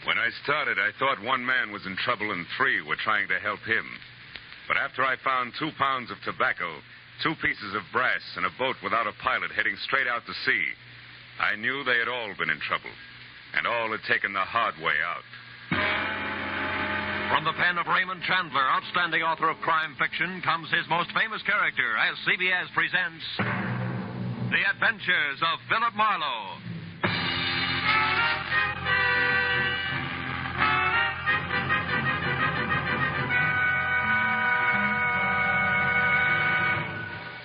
When I started, I thought one man was in trouble and 3 were trying to help him. But after I found 2 pounds of tobacco, 2 pieces of brass, and a boat without a pilot heading straight out to sea, I knew they had all been in trouble, and all had taken the hard way out. From the pen of Raymond Chandler, outstanding author of crime fiction, comes his most famous character as CBS presents The Adventures of Philip Marlowe.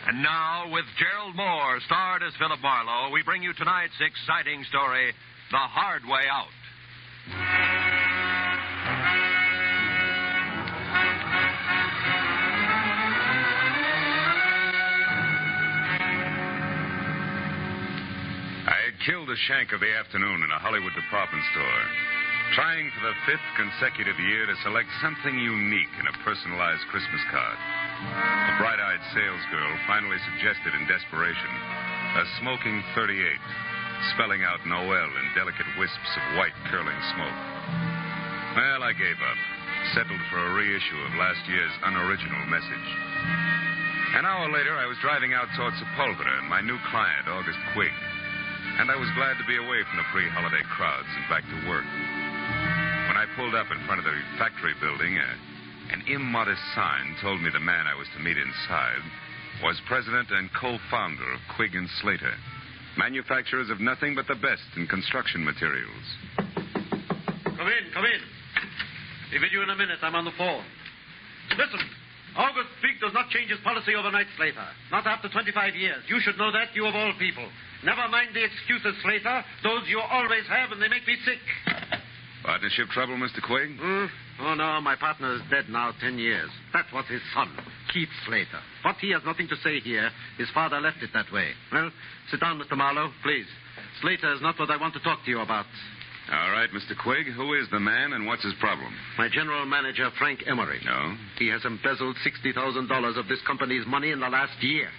And now, with Gerald Moore, starred as Philip Marlowe, we bring you tonight's exciting story, The Hard Way Out. I had killed a shank of the afternoon in a Hollywood department store, trying for the 5th consecutive year to select something unique in a personalized Christmas card. A bright-eyed salesgirl finally suggested in desperation a smoking 38, spelling out Noir in delicate wisps of white curling smoke. Well, I gave up, settled for a reissue of last year's unoriginal message. An hour later, I was driving out towards Sepulveda and my new client, August Quigg, and I was glad to be away from the pre-holiday crowds and back to work. When I pulled up in front of the factory building, an immodest sign told me the man I was to meet inside was president and co-founder of Quigg & Slater, manufacturers of nothing but the best in construction materials. Come in. Be with you in a minute. I'm on the phone. Listen, August Quigg does not change his policy overnight, Slater. Not after 25 years. You should know that, you of all people. Never mind the excuses, Slater. Those you always have, and they make me sick. Partnership trouble, Mr. Quigg? Oh, no, my partner is dead now 10 years. That was his son, Keith Slater. But he has nothing to say here. His father left it that way. Well, sit down, Mr. Marlowe, please. Slater is not what I want to talk to you about. All right, Mr. Quigg. Who is the man and what's his problem? My general manager, Frank Emery. No? He has embezzled $60,000 of this company's money in the last year.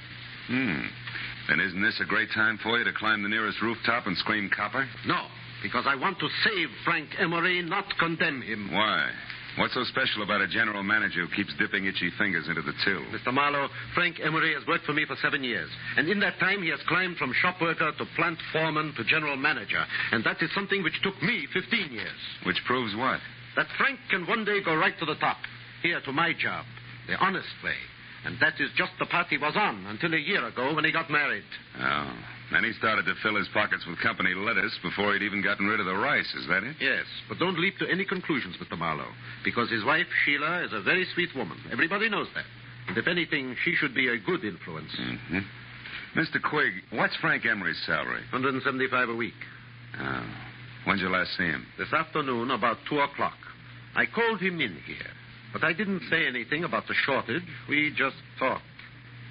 Then isn't this a great time for you to climb the nearest rooftop and scream copper? No, because I want to save Frank Emery, not condemn him. Why? What's so special about a general manager who keeps dipping itchy fingers into the till? Mr. Marlowe, Frank Emery has worked for me for 7 years. And in that time, he has climbed from shop worker to plant foreman to general manager. And that is something which took me 15 years. Which proves what? That Frank can one day go right to the top. Here, to my job. The honest way. And that is just the path he was on until a year ago when he got married. Oh. Then he started to fill his pockets with company lettuce before he'd even gotten rid of the rice. Is that it? Yes, but don't leap to any conclusions, Mr. Marlowe, because his wife, Sheila, is a very sweet woman. Everybody knows that. And if anything, she should be a good influence. Mr. Quigg, what's Frank Emery's salary? $175 a week. Oh. When'd you last see him? This afternoon, about 2 o'clock. I called him in here, but I didn't say anything about the shortage. We just talked.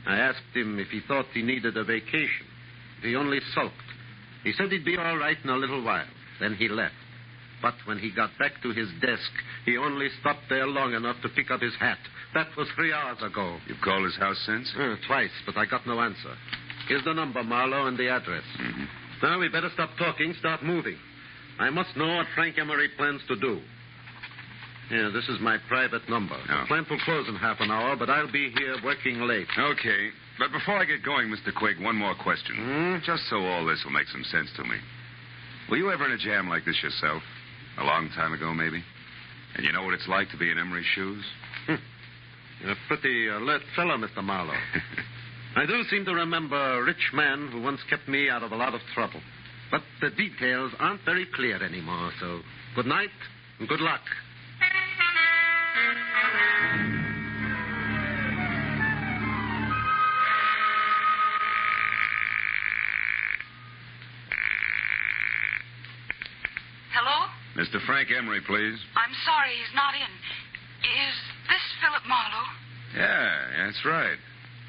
I asked him if he thought he needed a vacation. He only sulked. He said he'd be all right in a little while. Then he left. But when he got back to his desk, he only stopped there long enough to pick up his hat. That was 3 hours ago. You've called his house since? Twice, but I got no answer. Here's the number, Marlowe, and the address. Now we better stop talking, start moving. I must know what Frank Emery plans to do. Yeah, this is my private number. Oh. The plant will close in half an hour, but I'll be here working late. Okay. But before I get going, Mr. Quigg, one more question. Just so all this will make some sense to me. Were you ever in a jam like this yourself? A long time ago, maybe? And you know what it's like to be in Emery's shoes? You're a pretty alert fellow, Mr. Marlowe. I do seem to remember a rich man who once kept me out of a lot of trouble. But the details aren't very clear anymore, so good night and good luck. Hello? Mr. Frank Emery, please. I'm sorry he's not in. Is this Philip Marlowe? Yeah, that's right.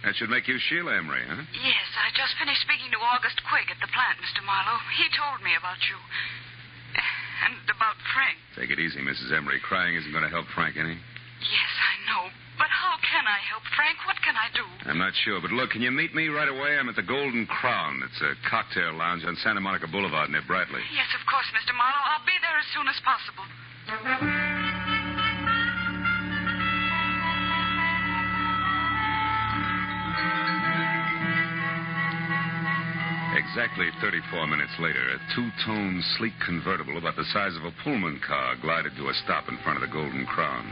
That should make you Sheila Emery, huh? Yes, I just finished speaking to August Quigg at the plant, Mr. Marlowe. He told me about you. And about Frank. Take it easy, Mrs. Emery. Crying isn't going to help Frank any. Yes, I know. But how can I help Frank? What can I do? I'm not sure, but look, can you meet me right away? I'm at the Golden Crown. It's a cocktail lounge on Santa Monica Boulevard near Bradley. Yes, of course, Mr. Marlowe. I'll be there as soon as possible. Exactly 34 minutes later, a two-tone, sleek convertible about the size of a Pullman car glided to a stop in front of the Golden Crown.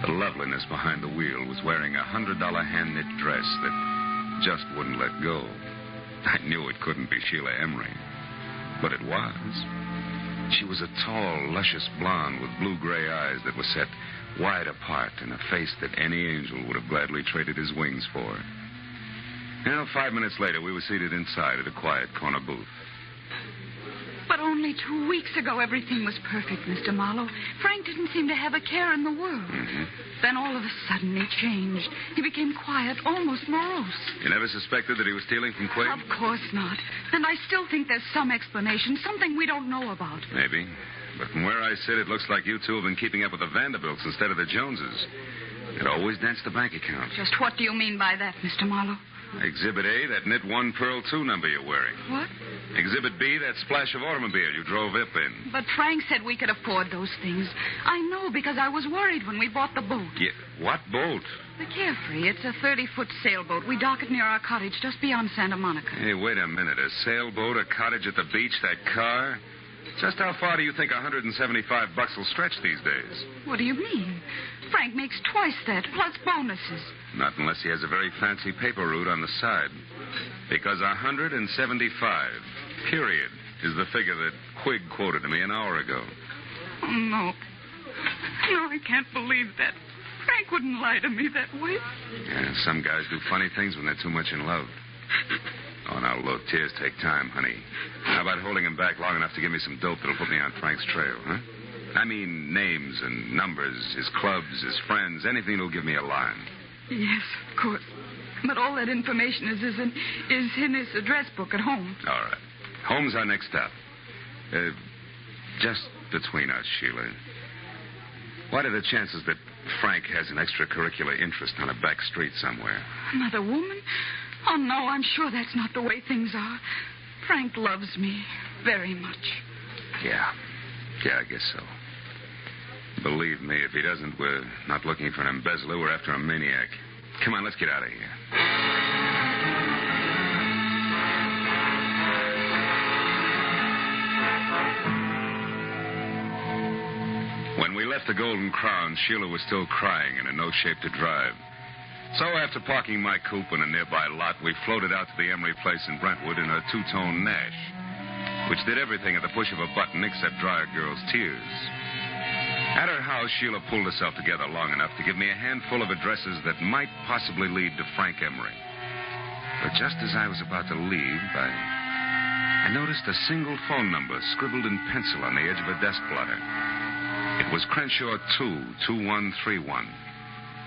The loveliness behind the wheel was wearing a $100 hand-knit dress that just wouldn't let go. I knew it couldn't be Sheila Emery, but it was. She was a tall, luscious blonde with blue-gray eyes that were set wide apart and a face that any angel would have gladly traded his wings for. Now, 5 minutes later, we were seated inside at a quiet corner booth. But only 2 weeks ago, everything was perfect, Mr. Marlowe. Frank didn't seem to have a care in the world. Mm-hmm. Then all of a sudden, he changed. He became quiet, almost morose. You never suspected that he was stealing from Quig? Of course not. And I still think there's some explanation, something we don't know about. Maybe. But from where I sit, it looks like you two have been keeping up with the Vanderbilts instead of the Joneses. It always danced the bank account. Just what do you mean by that, Mr. Marlowe? Exhibit A, that knit 1 pearl 2 number you're wearing. What? Exhibit B, that splash of automobile you drove up in. But Frank said we could afford those things. I know because I was worried when we bought the boat. Yeah, what boat? The Carefree. It's a 30-foot sailboat. We dock it near our cottage just beyond Santa Monica. Hey, wait a minute. A sailboat, a cottage at the beach, that car? Just how far do you think $175 will stretch these days? What do you mean? Frank makes twice that, plus bonuses. Not unless he has a very fancy paper route on the side. Because 175, period, is the figure that Quig quoted to me an hour ago. Oh, no. No, I can't believe that. Frank wouldn't lie to me that way. Yeah, some guys do funny things when they're too much in love. Oh, now, look, tears take time, honey. How about holding him back long enough to give me some dope that'll put me on Frank's trail, huh? I mean, names and numbers, his clubs, his friends, anything that'll give me a line. Yes, of course. But all that information is in his address book at home. All right. Home's our next stop. Just between us, Sheila. What are the chances that Frank has an extracurricular interest on a back street somewhere? Another woman? Oh, no, I'm sure that's not the way things are. Frank loves me very much. Yeah, I guess so. Believe me, if he doesn't, we're not looking for an embezzler. We're after a maniac. Come on, let's get out of here. When we left the Golden Crown, Sheila was still crying and in no shape to drive. So after parking my coupe in a nearby lot, we floated out to the Emery place in Brentwood in a two-tone Nash, which did everything at the push of a button except dry a girl's tears. At her house, Sheila pulled herself together long enough to give me a handful of addresses that might possibly lead to Frank Emery. But just as I was about to leave, I noticed a single phone number scribbled in pencil on the edge of a desk blotter. It was Crenshaw 2, 2131.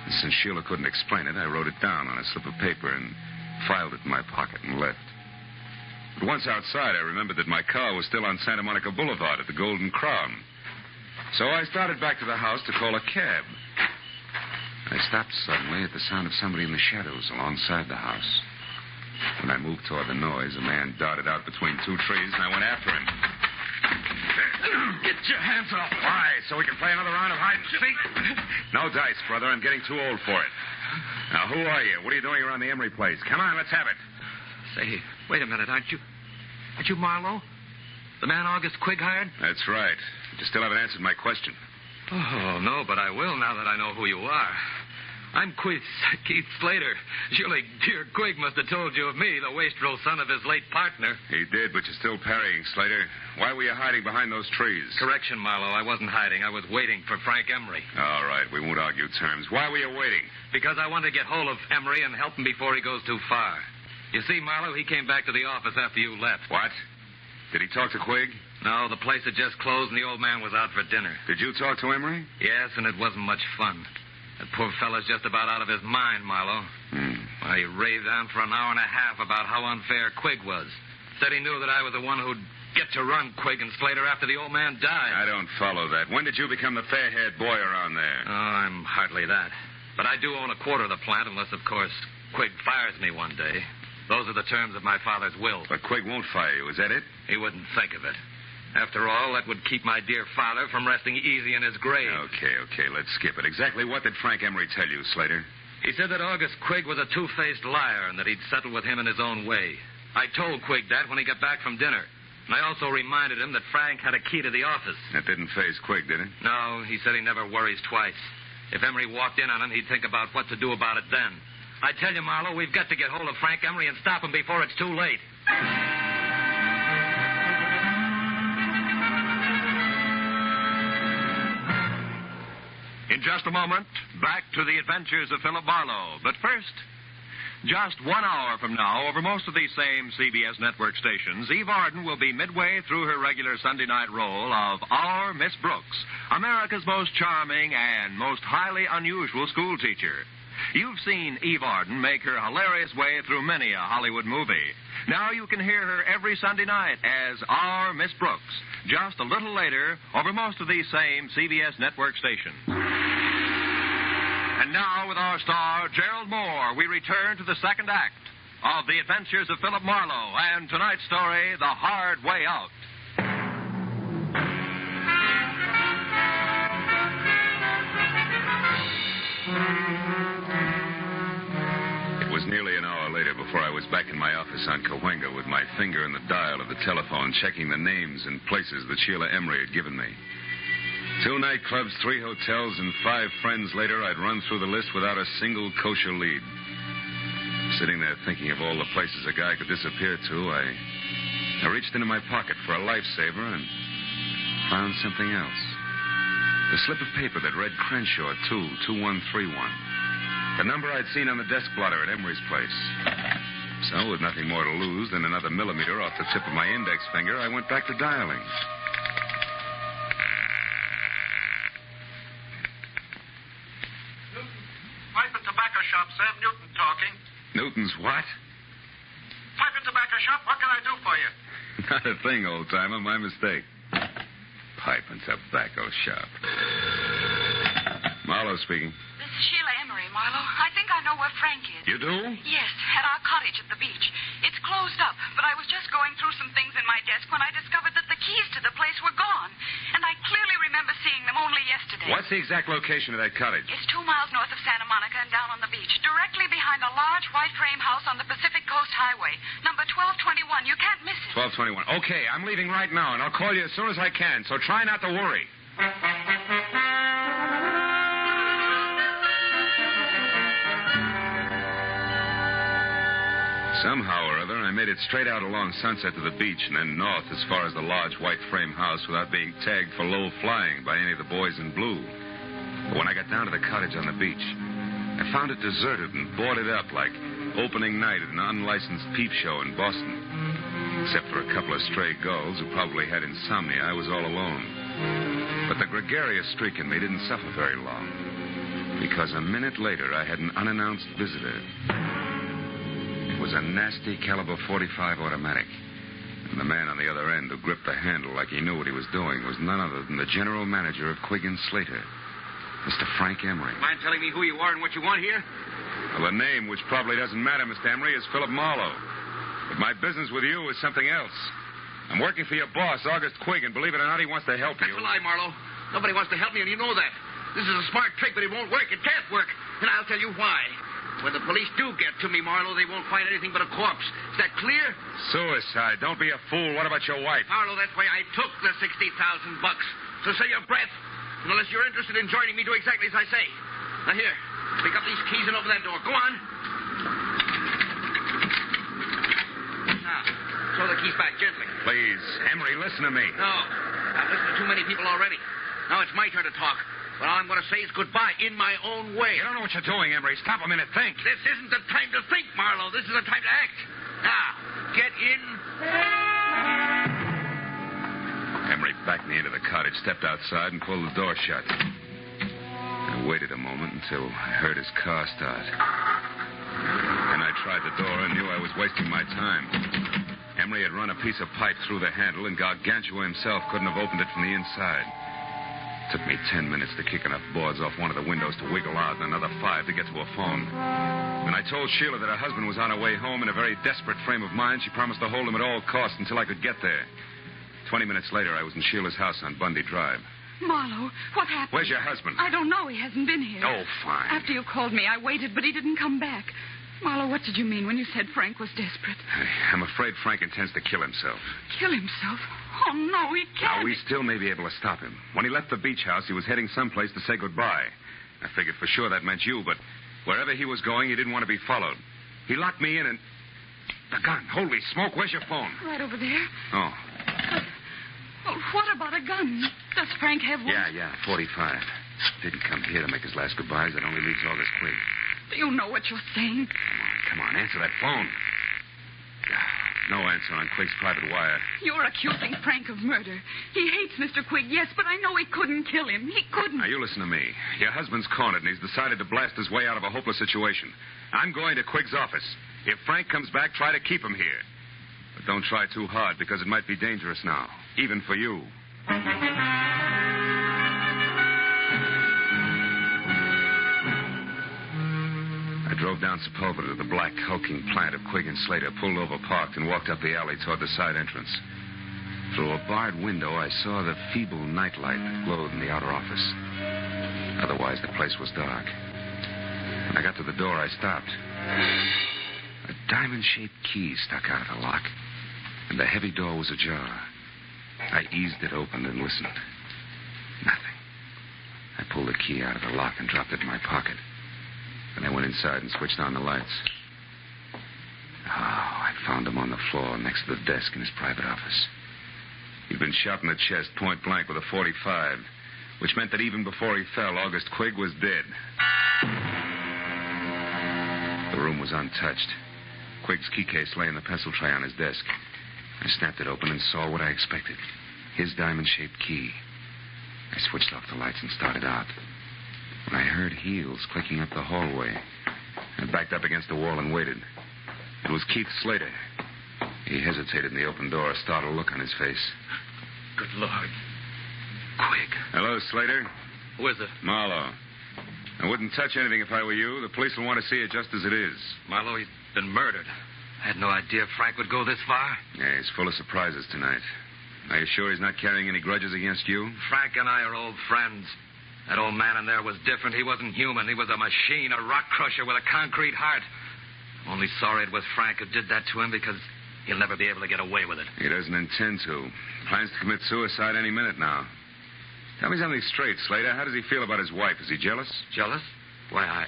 And since Sheila couldn't explain it, I wrote it down on a slip of paper and filed it in my pocket and left. But once outside, I remembered that my car was still on Santa Monica Boulevard at the Golden Crown. So I started back to the house to call a cab. I stopped suddenly at the sound of somebody in the shadows alongside the house. When I moved toward the noise, a man darted out between two trees, and I went after him. Get your hands off. Why? So we can play another round of hide and seek? No dice, brother. I'm getting too old for it. Now, who are you? What are you doing around the Emery place? Come on, let's have it. Say, wait a minute. Aren't you Marlowe? The man August Quig hired? That's right. You still haven't answered my question. Oh, no, but I will now that I know who you are. I'm Keith Slater. Surely dear Quig must have told you of me, the wastrel son of his late partner. He did, but you're still parrying, Slater. Why were you hiding behind those trees? Correction, Marlowe. I wasn't hiding. I was waiting for Frank Emery. All right, we won't argue terms. Why were you waiting? Because I wanted to get hold of Emery and help him before he goes too far. You see, Marlowe, he came back to the office after you left. What? Did he talk to Quig? No, the place had just closed and the old man was out for dinner. Did you talk to Emery? Yes, and it wasn't much fun. That poor fellow's just about out of his mind, Marlowe. Well, he raved on for an hour and a half about how unfair Quig was. Said he knew that I was the one who'd get to run Quig and Slater after the old man died. I don't follow that. When did you become the fair-haired boy around there? Oh, I'm hardly that. But I do own a quarter of the plant, unless, of course, Quig fires me one day. Those are the terms of my father's will. But Quig won't fire you, is that it? He wouldn't think of it. After all, that would keep my dear father from resting easy in his grave. Okay, let's skip it. Exactly what did Frank Emery tell you, Slater? He said that August Quigg was a two-faced liar and that he'd settle with him in his own way. I told Quigg that when he got back from dinner. And I also reminded him that Frank had a key to the office. That didn't faze Quigg, did it? No, he said he never worries twice. If Emery walked in on him, he'd think about what to do about it then. I tell you, Marlowe, we've got to get hold of Frank Emery and stop him before it's too late. In just a moment, back to the adventures of Philip Marlowe. But first, just 1 hour from now, over most of these same CBS network stations, Eve Arden will be midway through her regular Sunday night role of Our Miss Brooks, America's most charming and most highly unusual school teacher. You've seen Eve Arden make her hilarious way through many a Hollywood movie. Now you can hear her every Sunday night as Our Miss Brooks, just a little later over most of these same CBS network stations. And now, with our star, Gerald Moore, we return to the second act of The Adventures of Philip Marlowe and tonight's story, The Hard Way Out. It was nearly an hour later before I was back in my office on Cahuenga with my finger in the dial of the telephone, checking the names and places that Sheila Emery had given me. 2 nightclubs, 3 hotels, and 5 friends later, I'd run through the list without a single kosher lead. Sitting there thinking of all the places a guy could disappear to, I reached into my pocket for a lifesaver and found something else. A slip of paper that read Crenshaw 22131. The number I'd seen on the desk blotter at Emery's place. So, with nothing more to lose than another millimeter off the tip of my index finger, I went back to dialing. Shop, Sam Newton talking. Newton's what? Pipe and tobacco shop, what can I do for you? Not a thing, old-timer. My mistake. Pipe and tobacco shop. Marlowe speaking. This is Sheila Emery, Marlowe. I think I know where Frank is. You do? Yes, at our cottage at the beach. It's closed up, but I was just going through some things in my desk when I discovered that the keys to the place were gone. And I clearly remember seeing them only yesterday. What's the exact location of that cottage? It's 2 miles north of Santa Monica and down on the beach, directly behind a large white frame house on the Pacific Coast Highway. Number 1221. You can't miss it. 1221. Okay, I'm leaving right now, and I'll call you as soon as I can, so try not to worry. Somehow or other, I made it straight out along Sunset to the beach and then north as far as the large white frame house without being tagged for low flying by any of the boys in blue. But when I got down to the cottage on the beach, I found it deserted and boarded up like opening night at an unlicensed peep show in Boston. Except for a couple of stray gulls who probably had insomnia, I was all alone. But the gregarious streak in me didn't suffer very long, because a minute later I had an unannounced visitor. It was a nasty caliber .45 automatic. And the man on the other end who gripped the handle like he knew what he was doing was none other than the general manager of Quigg & Slater, Mr. Frank Emery. Mind telling me who you are and what you want here? Well, the name, which probably doesn't matter, Mr. Emery, is Philip Marlowe. But my business with you is something else. I'm working for your boss, August Quigg, and believe it or not, he wants to help you. That's a lie, Marlowe. Nobody wants to help me, and you know that. This is a smart trick, but it won't work. It can't work. And I'll tell you why. When the police do get to me, Marlowe, they won't find anything but a corpse. Is that clear? Suicide. Don't be a fool. What about your wife? Marlowe, that's why I took the $60,000. So save your breath. And unless you're interested in joining me, do exactly as I say. Now, here. Pick up these keys and open that door. Go on. Now, throw the keys back gently. Please, Emery, listen to me. No. I've listened to too many people already. Now it's my turn to talk. What I'm going to say is goodbye in my own way. You don't know what you're doing, Emery. Stop a minute. Think. This isn't the time to think, Marlowe. This is the time to act. Now, get in. Emery backed me into the cottage, stepped outside, and pulled the door shut. I waited a moment until I heard his car start. Then I tried the door and knew I was wasting my time. Emery had run a piece of pipe through the handle, and Gargantua himself couldn't have opened it from the inside. It took me 10 minutes to kick enough boards off one of the windows to wiggle out, and another 5 to get to a phone. When I told Sheila that her husband was on her way home in a very desperate frame of mind, she promised to hold him at all costs until I could get there. 20 minutes later, I was in Sheila's house on Bundy Drive. Marlowe, what happened? Where's your husband? I don't know. He hasn't been here. Oh, fine. After you called me, I waited, but he didn't come back. Marlowe, what did you mean when you said Frank was desperate? I'm afraid Frank intends to kill himself. Kill himself? Oh, no, he can't. Now, we still may be able to stop him. When he left the beach house, he was heading someplace to say goodbye. I figured for sure that meant you, but wherever he was going, he didn't want to be followed. He locked me in and... The gun. Holy smoke, where's your phone? Right over there. Oh. Well, what about a gun? Does Frank have one? Yeah, 45. Didn't come here to make his last goodbyes. That only leaves August Quigg. Do you know what you're saying? Come on, answer that phone. No answer on Quigg's private wire. You're accusing Frank of murder. He hates Mr. Quigg, yes, but I know he couldn't kill him. He couldn't. Now, you listen to me. Your husband's cornered, and he's decided to blast his way out of a hopeless situation. I'm going to Quigg's office. If Frank comes back, try to keep him here. But don't try too hard, because it might be dangerous now, even for you. I drove down Sepulveda to the black, hulking plant of Quigg and Slater, pulled over, parked, and walked up the alley toward the side entrance. Through a barred window, I saw the feeble nightlight that glowed in the outer office. Otherwise, the place was dark. When I got to the door, I stopped. A diamond-shaped key stuck out of the lock, and the heavy door was ajar. I eased it open and listened. Nothing. I pulled the key out of the lock and dropped it in my pocket. Then I went inside and switched on the lights. Oh, I found him on the floor next to the desk in his private office. He'd been shot in the chest point blank with a .45, which meant that even before he fell, August Quigg was dead. The room was untouched. Quigg's key case lay in the pencil tray on his desk. I snapped it open and saw what I expected. His diamond-shaped key. I switched off the lights and started out. When I heard heels clicking up the hallway, I backed up against the wall and waited. It was Keith Slater. He hesitated in the open door, a startled look on his face. Good Lord. Quigg. Hello, Slater. Who is it? Marlowe. I wouldn't touch anything if I were you. The police will want to see it just as it is. Marlowe, he's been murdered. I had no idea Frank would go this far. Yeah, he's full of surprises tonight. Are you sure he's not carrying any grudges against you? Frank and I are old friends. That old man in there was different. He wasn't human. He was a machine, a rock crusher with a concrete heart. I'm only sorry it was Frank who did that to him because he'll never be able to get away with it. He doesn't intend to. Plans to commit suicide any minute now. Tell me something straight, Slater. How does he feel about his wife? Is he jealous? Jealous? Why,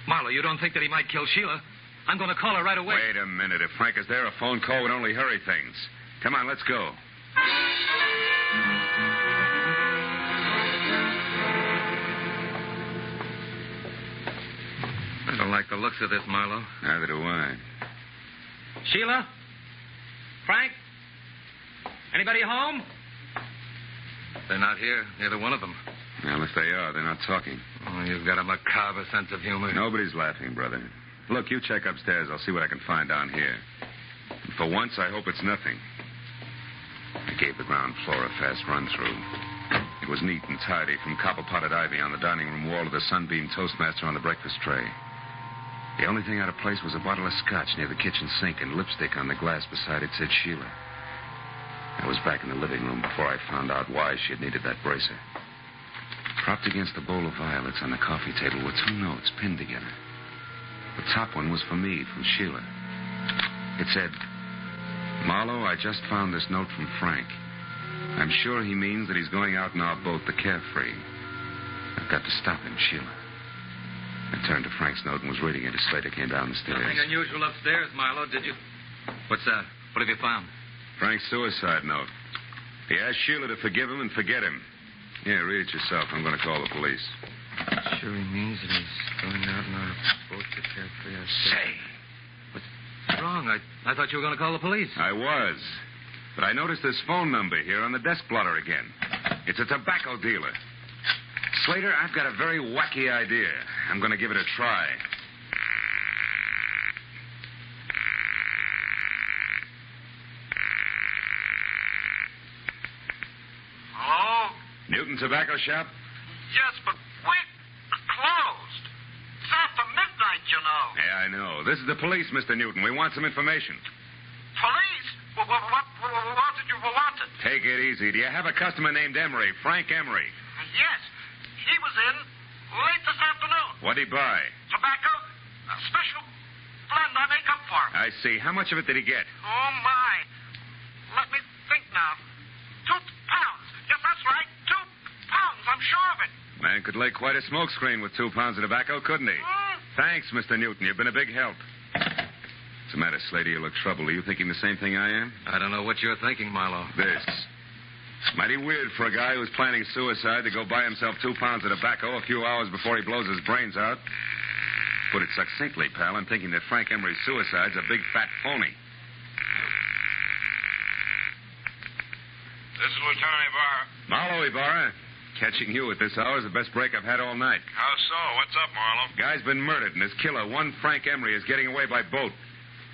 Marlowe, you don't think that he might kill Sheila? I'm going to call her right away. Wait a minute. If Frank is there, a phone call would only hurry things. Come on, let's go. I don't like the looks of this, Marlowe. Neither do I. Sheila? Frank? Anybody home? They're not here. Neither one of them. Well, if they are, they're not talking. Oh, you've got a macabre sense of humor. Nobody's laughing, brother. Look, you check upstairs. I'll see what I can find down here. And for once, I hope it's nothing. I gave the ground floor a fast run-through. It was neat and tidy, from copper-potted ivy on the dining room wall to the sunbeam toastmaster on the breakfast tray. The only thing out of place was a bottle of scotch near the kitchen sink and lipstick on the glass beside it said Sheila. I was back in the living room before I found out why she had needed that bracer. Propped against a bowl of violets on the coffee table were two notes pinned together. The top one was for me, from Sheila. It said, Marlowe, I just found this note from Frank. I'm sure he means that he's going out in our boat, the Carefree. I've got to stop him, Sheila. I turned to Frank's note and was reading it as Slater came down the stairs. Nothing unusual upstairs, Marlowe, did you? What's that? What have you found? Frank's suicide note. He asked Sheila to forgive him and forget him. Yeah, read it yourself. I'm going to call the police. Sure he means that he's going out in our boat to Carefree. Say. What's wrong? I thought you were going to call the police. I was. But I noticed this phone number here on the desk blotter again. It's a tobacco dealer. Slater, I've got a very wacky idea. I'm going to give it a try. Hello? Newton Tobacco Shop? Yes, but we're closed. It's after midnight, you know. Yeah, I know. This is the police, Mr. Newton. We want some information. Police? What did you want? Take it easy. Do you have a customer named Emery, Frank Emery? Yes. He was in late this afternoon. What'd he buy? Tobacco, a special blend I make up for him. I see. How much of it did he get? Oh, my. Let me think now. 2 pounds. Yes, that's right. 2 pounds. I'm sure of it. Man could lay quite a smoke screen with 2 pounds of tobacco, couldn't he? Thanks, Mr. Newton. You've been a big help. What's the matter, Slater? You look troubled. Are you thinking the same thing I am? I don't know what you're thinking, Marlowe. This. Mighty weird for a guy who's planning suicide to go buy himself 2 pounds of tobacco a few hours before he blows his brains out. Put it succinctly, pal, I'm thinking that Frank Emery's suicide's a big fat phony. This is Lieutenant Ibarra. Marlowe, Ibarra. Catching you at this hour is the best break I've had all night. How so? What's up, Marlowe? Guy's been murdered, and his killer, one Frank Emery, is getting away by boat.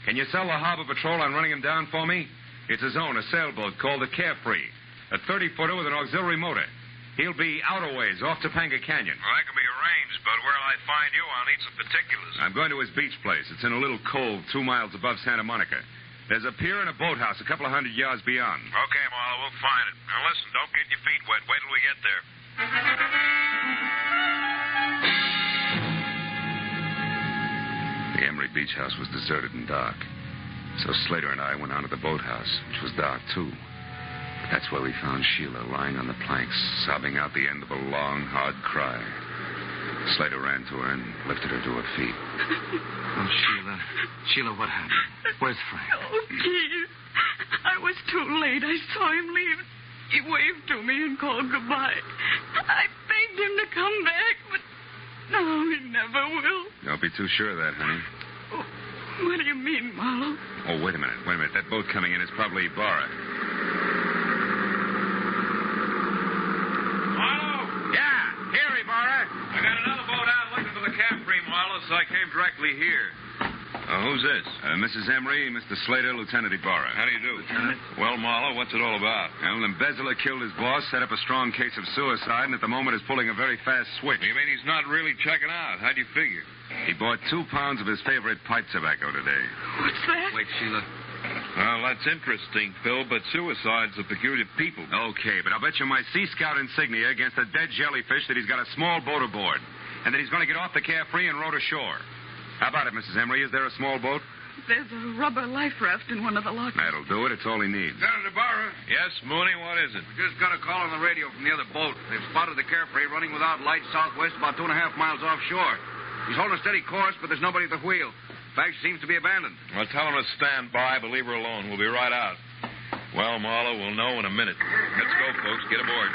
Can you sell the harbor patrol on running him down for me? It's his own, a sailboat called the Carefree. A 30-footer with an auxiliary motor. He'll be out a ways, off Topanga Canyon. Well, that can be arranged, but where'll I find you? I'll need some particulars. I'm going to his beach place. It's in a little cove 2 miles above Santa Monica. There's a pier and a boathouse a couple of 100 yards beyond. Okay, Marlowe, we'll find it. Now, listen, don't get your feet wet. Wait till we get there. The Emery beach house was deserted and dark. So Slater and I went on to the boathouse, which was dark, too. But that's where we found Sheila lying on the planks, sobbing out the end of a long, hard cry. Slater ran to her and lifted her to her feet. Oh, Sheila. Sheila, what happened? Where's Frank? Oh, please. I was too late. I saw him leave. He waved to me and called goodbye. I begged him to come back, but no, he never will. Don't be too sure of that, honey. Oh, what do you mean, Marlowe? Oh, wait a minute. That boat coming in is probably Ibarra. Marlowe! Yeah, here, Ibarra. I got another boat out looking for the Capri, Marlowe, so I came directly here. Who's this? Mrs. Emery, Mr. Slater, Lieutenant Ibarra. How do you do? Lieutenant? Well, Marlowe, what's it all about? Well, the embezzler killed his boss, set up a strong case of suicide, and at the moment is pulling a very fast switch. You mean he's not really checking out? How'd you figure? He bought 2 pounds of his favorite pipe tobacco today. What's that? Wait, Sheila. Well, that's interesting, Phil, but suicide's a peculiar people. Okay, but I'll bet you my Sea Scout insignia against a dead jellyfish that he's got a small boat aboard, and that he's going to get off the Carefree and row to shore. How about it, Mrs. Emery? Is there a small boat? There's a rubber life raft in one of the lockers. That'll do it. It's all he needs. Lieutenant Ibarra, Yes, Mooney, what is it? we just got a call on the radio from the other boat. They've spotted the Carefree running without lights southwest about 2.5 miles offshore. He's holding a steady course, but there's nobody at the wheel. In fact, she seems to be abandoned. Well, tell him to stand by, but leave her alone. We'll be right out. Well, Marlowe, we'll know in a minute. Let's go, folks. Get aboard.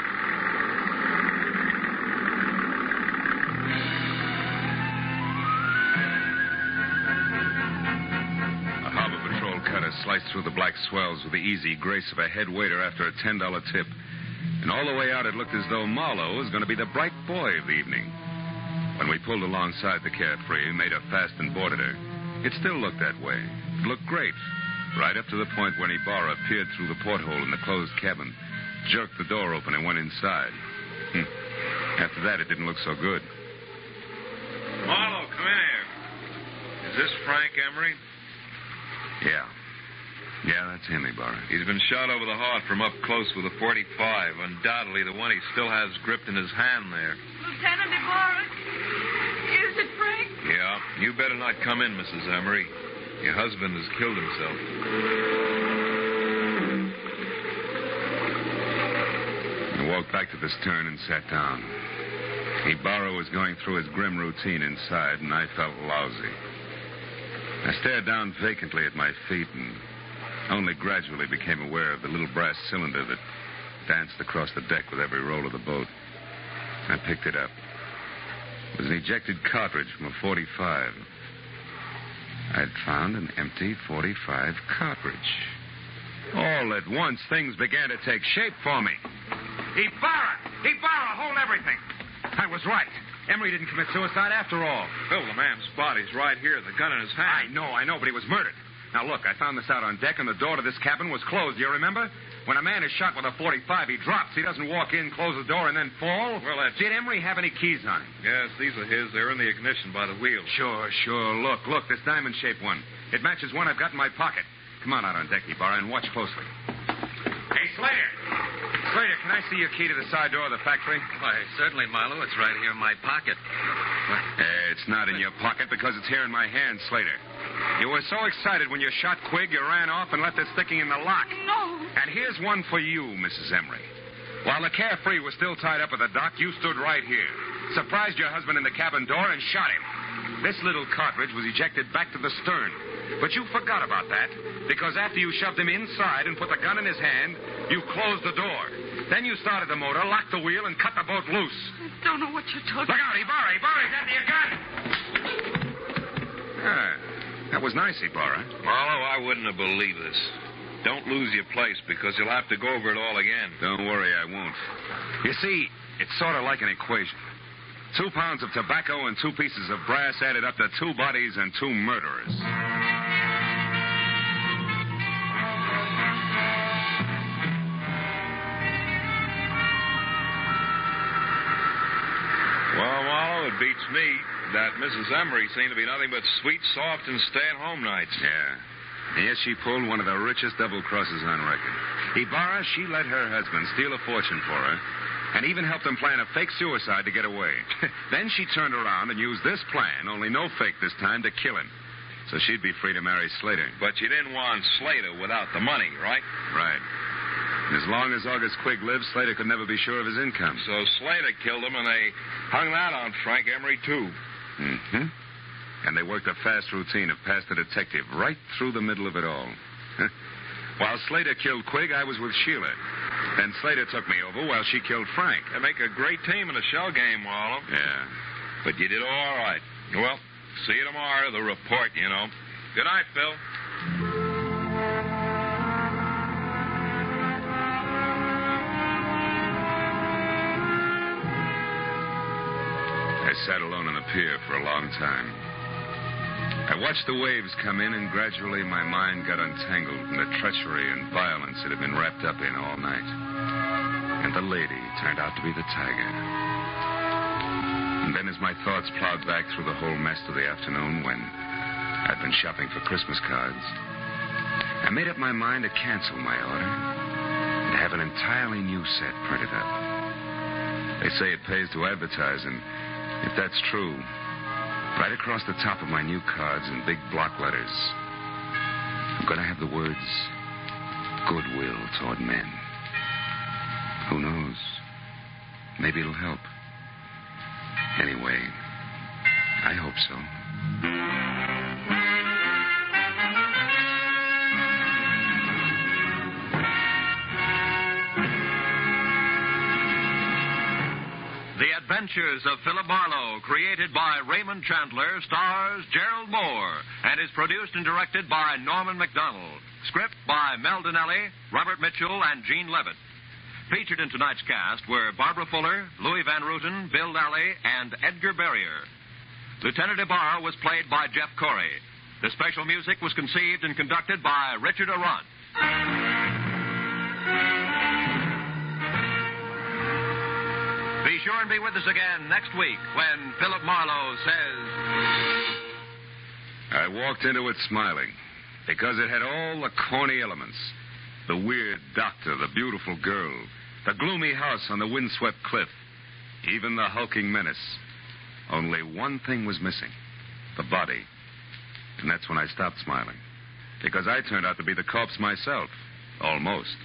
A harbor patrol cutter sliced through the black swells with the easy grace of a head waiter after a $10 tip. And all the way out, it looked as though Marlowe was going to be the bright boy of the evening. When we pulled alongside the Carefree, made her fast and boarded her, it still looked that way. It looked great, right up to the point when Ibarra peered through the porthole in the closed cabin, jerked the door open, and went inside. After that, it didn't look so good. Marlowe, come in here. Is this Frank Emery? Yeah, that's him, Ibarra. He's been shot over the heart from up close with a .45. Undoubtedly the one he still has gripped in his hand there. Lieutenant Ibarra? Is it Frank? Yeah, you better not come in, Mrs. Emery. Your husband has killed himself. I walked back to the stern and sat down. Ibarra was going through his grim routine inside, and I felt lousy. I stared down vacantly at my feet and only gradually became aware of the little brass cylinder that danced across the deck with every roll of the boat. I picked it up. It was an ejected cartridge from a .45. I'd found an empty .45 cartridge. All at once, things began to take shape for me. Ibarra, hold everything. I was right. Emery didn't commit suicide after all. Phil, the man's body's right here, the gun in his hand. I know, but he was murdered. Now, look, I found this out on deck, and the door to this cabin was closed. You remember? When a man is shot with a .45, he drops. He doesn't walk in, close the door, and then fall. Well, that's... Did Emery have any keys on him? Yes, these are his. They're in the ignition by the wheel. Sure. Look, this diamond-shaped one. It matches one I've got in my pocket. Come on out on deck, Ibarra, and watch closely. Hey, Slater. Slater, can I see your key to the side door of the factory? Why, certainly, Marlowe. It's right here in my pocket. It's not in your pocket because it's here in my hand, Slater. You were so excited when you shot Quigg, you ran off and left it sticking in the lock. No. And here's one for you, Mrs. Emery. While the Carefree was still tied up at the dock, you stood right here, surprised your husband in the cabin door, and shot him. This little cartridge was ejected back to the stern. But you forgot about that, because after you shoved him inside and put the gun in his hand, you closed the door. Then you started the motor, locked the wheel, and cut the boat loose. I don't know what you're talking Look out, Ibarra! Ibarra's after your gun! That was nice, Ibarra. Marlowe, I wouldn't have believed this. Don't lose your place, because you'll have to go over it all again. Don't worry, I won't. You see, it's sort of like an equation. 2 pounds of tobacco and 2 pieces of brass added up to 2 bodies and 2 murderers. Well, Marlowe, it beats me that Mrs. Emery seemed to be nothing but sweet, soft, and stay-at-home nights. Yeah. And yes, she pulled one of the richest double crosses on record. Ibarra, she let her husband steal a fortune for her and even helped him plan a fake suicide to get away. Then she turned around and used this plan, only no fake this time, to kill him. So she'd be free to marry Slater. But you didn't want Slater without the money, right? Right. And as long as August Quigg lived, Slater could never be sure of his income. So Slater killed him, and they hung that on Frank Emery, too. Mm-hmm. And they worked a fast routine of pass the detective right through the middle of it all. While Slater killed Quigg, I was with Sheila. Then Slater took me over while she killed Frank. They make a great team in a shell game, Marlowe. Yeah. But you did all right. Well, see you tomorrow, the report, you know. Good night, Phil. I sat alone on the pier for a long time. I watched the waves come in, and gradually my mind got untangled from the treachery and violence it had been wrapped up in all night. And the lady turned out to be the tiger. And then as my thoughts plowed back through the whole mess of the afternoon when I'd been shopping for Christmas cards, I made up my mind to cancel my order and have an entirely new set printed up. They say it pays to advertise, and if that's true, right across the top of my new cards in big block letters, I'm going to have the words, goodwill toward men. Who knows? Maybe it'll help. Anyway, I hope so. The Adventures of Philip Marlowe, created by Raymond Chandler, stars Gerald Moore, and is produced and directed by Norman MacDonald. Script by Mel Donnelly, Robert Mitchell, and Gene Levitt. Featured in tonight's cast were Barbara Fuller, Louis Van Rooten, Bill Nally, and Edgar Barrier. Lieutenant Ibarra was played by Jeff Corey. The special music was conceived and conducted by Richard Arant. Be sure and be with us again next week when Philip Marlowe says... I walked into it smiling because it had all the corny elements. The weird doctor, the beautiful girl, the gloomy house on the windswept cliff, even the hulking menace. Only one thing was missing, the body. And that's when I stopped smiling, because I turned out to be the corpse myself, almost.